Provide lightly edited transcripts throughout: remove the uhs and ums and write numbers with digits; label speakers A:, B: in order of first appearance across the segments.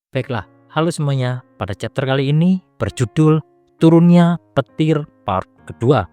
A: Baiklah, halo semuanya. Pada chapter kali ini berjudul Turunnya Petir Part kedua.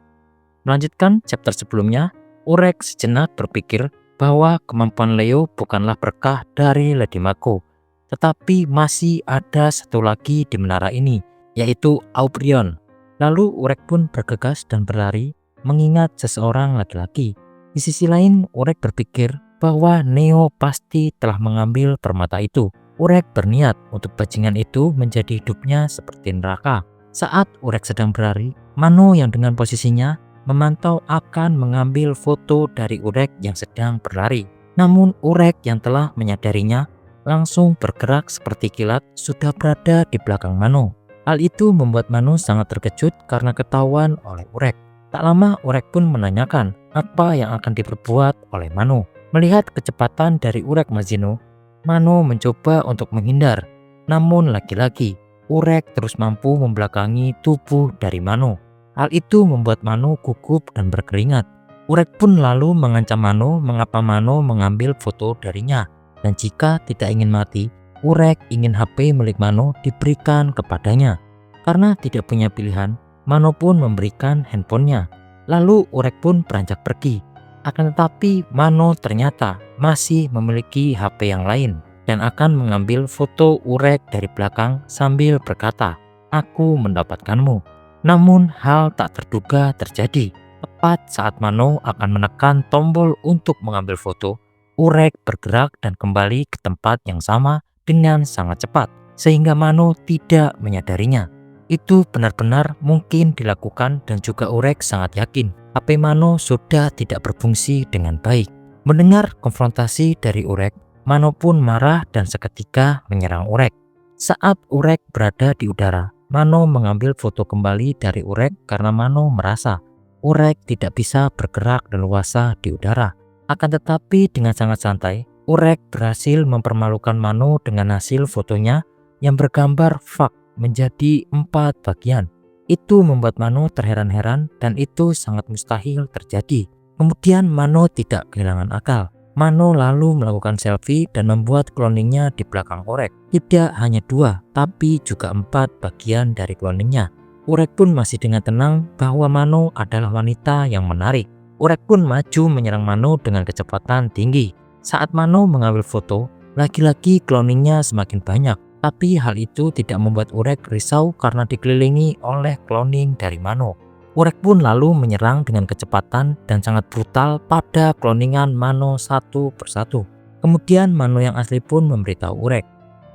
A: Melanjutkan chapter sebelumnya, Urek sejenak berpikir bahwa kemampuan Leo bukanlah berkah dari Lady Mako, tetapi masih ada satu lagi di menara ini, yaitu Aubryon. Lalu Urek pun bergegas dan berlari mengingat seseorang laki-laki. Di sisi lain, Urek berpikir bahwa Neo pasti telah mengambil permata itu. Urek berniat untuk bajingan itu menjadi hidupnya seperti neraka. Saat Urek sedang berlari, Mano yang dengan posisinya memantau akan mengambil foto dari Urek yang sedang berlari. Namun Urek yang telah menyadarinya langsung bergerak seperti kilat sudah berada di belakang Mano. Hal itu membuat Mano sangat terkejut karena ketahuan oleh Urek. Tak lama Urek pun menanyakan apa yang akan diperbuat oleh Mano. Melihat kecepatan dari Urek Mazino, Mano mencoba untuk menghindar, namun lagi-lagi Urek terus mampu membelakangi tubuh dari Mano. Hal itu membuat Mano gugup dan berkeringat. Urek pun lalu mengancam Mano mengapa Mano mengambil foto darinya, dan jika tidak ingin mati, Urek ingin HP milik Mano diberikan kepadanya. Karena tidak punya pilihan, Mano pun memberikan handphonenya. Lalu Urek pun beranjak pergi. Akan tetapi Mano ternyata masih memiliki HP yang lain dan akan mengambil foto Urek dari belakang sambil berkata, "Aku mendapatkanmu." Namun hal tak terduga terjadi. Tepat saat Mano akan menekan tombol untuk mengambil foto, Urek bergerak dan kembali ke tempat yang sama dengan sangat cepat sehingga Mano tidak menyadarinya. Itu benar-benar mungkin dilakukan dan juga Urek sangat yakin HP Mano sudah tidak berfungsi dengan baik. Mendengar konfrontasi dari Urek, Mano pun marah dan seketika menyerang Urek. Saat Urek berada di udara, Mano mengambil foto kembali dari Urek karena Mano merasa Urek tidak bisa bergerak leluasa di udara. Akan tetapi dengan sangat santai, Urek berhasil mempermalukan Mano dengan hasil fotonya yang bergambar fuck menjadi 4 bagian. Itu membuat Mano terheran-heran dan itu sangat mustahil terjadi. Kemudian Mano tidak kehilangan akal. Mano lalu melakukan selfie dan membuat cloningnya di belakang Urek. Tidak hanya 2, tapi juga 4 bagian dari cloningnya. Urek pun masih dengan tenang bahwa Mano adalah wanita yang menarik. Urek pun maju menyerang Mano dengan kecepatan tinggi. Saat Mano mengambil foto, lagi-lagi cloningnya semakin banyak. Tapi hal itu tidak membuat Urek risau karena dikelilingi oleh cloning dari Mano. Urek pun lalu menyerang dengan kecepatan dan sangat brutal pada cloningan Mano satu persatu. Kemudian Mano yang asli pun memberitahu Urek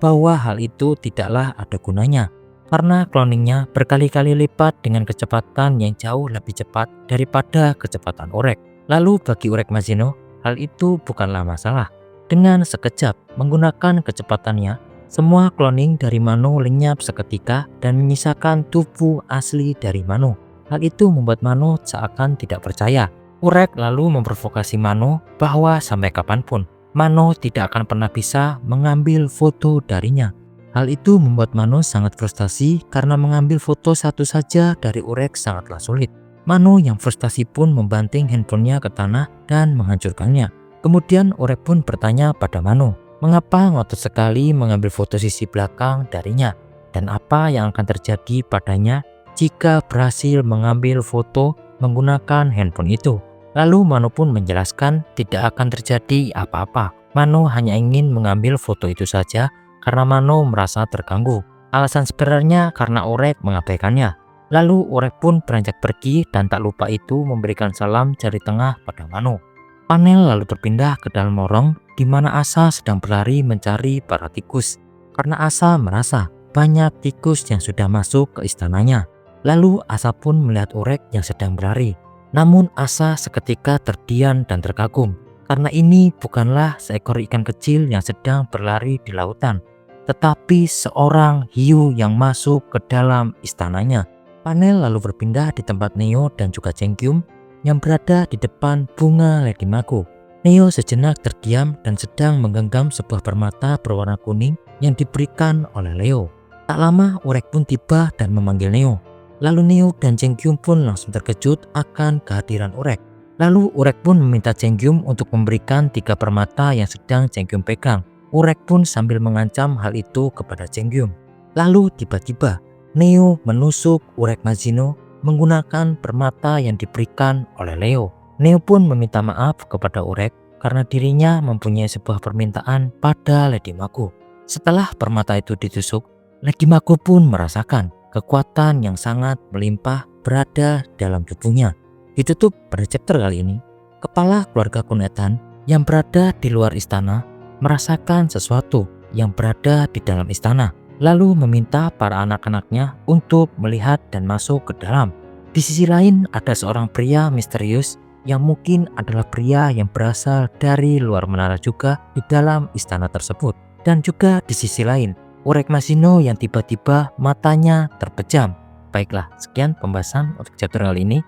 A: bahwa hal itu tidaklah ada gunanya karena cloningnya berkali-kali lipat dengan kecepatan yang jauh lebih cepat daripada kecepatan Urek. Lalu bagi Urek Mazino, hal itu bukanlah masalah. Dengan sekejap menggunakan kecepatannya, semua cloning dari Mano lenyap seketika dan menyisakan tubuh asli dari Mano. Hal itu membuat Mano seakan tidak percaya. Urek lalu memprovokasi Mano bahwa sampai kapanpun Mano tidak akan pernah bisa mengambil foto darinya. Hal itu membuat Mano sangat frustasi karena mengambil foto satu saja dari Urek sangatlah sulit. Mano yang frustasi pun membanting handphonenya ke tanah dan menghancurkannya. Kemudian Urek pun bertanya pada Mano, mengapa ngotot sekali mengambil foto sisi belakang darinya dan apa yang akan terjadi padanya jika berhasil mengambil foto menggunakan handphone itu. Lalu Mano pun menjelaskan tidak akan terjadi apa-apa. Mano hanya ingin mengambil foto itu saja karena Mano merasa terganggu. Alasan sebenarnya karena Urek mengabaikannya. Lalu Urek pun beranjak pergi dan tak lupa itu memberikan salam jari tengah pada Mano. Panel lalu berpindah ke dalam lorong di mana Asa sedang berlari mencari para tikus. Karena Asa merasa banyak tikus yang sudah masuk ke istananya. Lalu Asa pun melihat Urek yang sedang berlari. Namun Asa seketika terdiam dan terkagum. Karena ini bukanlah seekor ikan kecil yang sedang berlari di lautan, tetapi seorang hiu yang masuk ke dalam istananya. Panel lalu berpindah di tempat Neo dan juga Cengkyum yang berada di depan bunga Lady Mako. Neo sejenak terdiam dan sedang menggenggam sebuah permata berwarna kuning yang diberikan oleh Leo. Tak lama Urek pun tiba dan memanggil Neo. Lalu Neo dan Cengkyum pun langsung terkejut akan kehadiran Urek. Lalu Urek pun meminta Cengkyum untuk memberikan 3 permata yang sedang Cengkyum pegang. Urek pun sambil mengancam hal itu kepada Cheng Gyum. Lalu tiba-tiba Neo menusuk Urek Mazino menggunakan permata yang diberikan oleh Leo. Neo pun meminta maaf kepada Urek karena dirinya mempunyai sebuah permintaan pada Lady Mako. Setelah permata itu ditusuk, Lady Mako pun merasakan kekuatan yang sangat melimpah berada dalam tubuhnya. Ditutup pada chapter kali ini, kepala keluarga Kunetan yang berada di luar istana merasakan sesuatu yang berada di dalam istana, lalu meminta para anak-anaknya untuk melihat dan masuk ke dalam. Di sisi lain ada seorang pria misterius yang mungkin adalah pria yang berasal dari luar menara juga di dalam istana tersebut. Dan juga di sisi lain Urek Mazino yang tiba-tiba matanya terpejam. Baiklah, sekian pembahasan untuk chapter kali ini.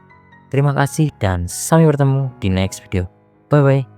A: Terima kasih dan sampai bertemu di next video. Bye bye.